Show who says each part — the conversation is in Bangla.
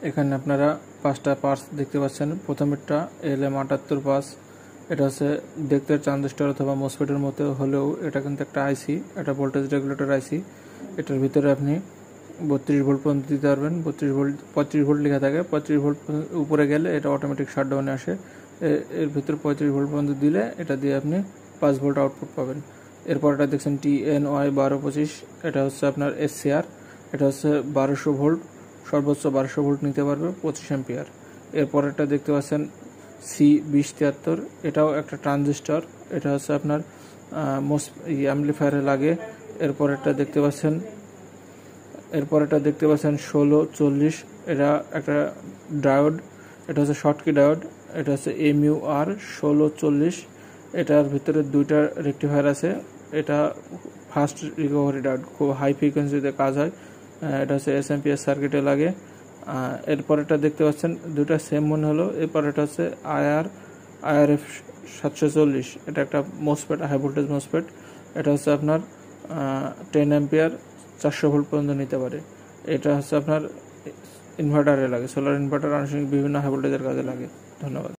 Speaker 1: এখানে আপনারা 5টা পার্টস দেখতে পাচ্ছেন। প্রথমেরটা LM78 এটা হচ্ছে দেখতে ট্রানজিস্টর অথবা মসফেটের মতো হলেও এটা কিন্তু একটা আইসি, এটা ভোল্টেজ রেগুলেটর আইসি। এটার ভিতরে আপনি 32 ভোল্ট পর্যন্ত দিতে পারবেন। 35 ভোল্ট লেখা থাকে, 35 ভোল্ট উপরে গেলে এটা অটোমেটিক শাটডাউনে আসে। এর ভিতরে 35 ভোল্ট পর্যন্ত দিলে এটা দিয়ে আপনি 5 ভোল্ট আউটপুট পাবেন। এরপর এটা দেখছেন TNY1225, এটা হচ্ছে আপনার SCR, এটা হচ্ছে 1200 ভোল্ট, সর্বোচ্চ 1200 ভোল্ট নিতে পারবে, 25 অ্যাম্পিয়ার। এরপর এটা দেখতে পাচ্ছেন C2073, এটাও একটা ট্রানজিস্টর, এটা হচ্ছে আপনার অ্যাম্পলিফায়ারে লাগে। এরপর এটা দেখতে পাচ্ছেন 1640, এটা একটা ডায়োড, এটা হচ্ছে শর্টকি ডায়োড, এটা হচ্ছে MUR 1640। এটার ভিতরে 2টা রেকটিফায়ার আছে। এটা ফাস্ট রিকভারি ডায়োড, খুব হাই ফ্রিকোয়েন্সিতে কাজ হয়। এটা হচ্ছে SMPS সার্কিটে লাগে। এরপর এটা দেখতে পাচ্ছেন 2টা সেম মনে হলো। এরপর এটা হচ্ছে IRF 740, এটা একটা মসফেট, হাই ভোল্টেজ মসফেট। এটা হচ্ছে আপনার 10 অ্যাম্পিয়ার, 400 ভোল্ট পর্যন্ত নিতে পারে। এটা হচ্ছে আপনার ইনভার্টারে লাগে, সোলার ইনভার্টার, আনুষঙ্গিক বিভিন্ন হাই ভোল্টেজের কাজে লাগে। ধন্যবাদ।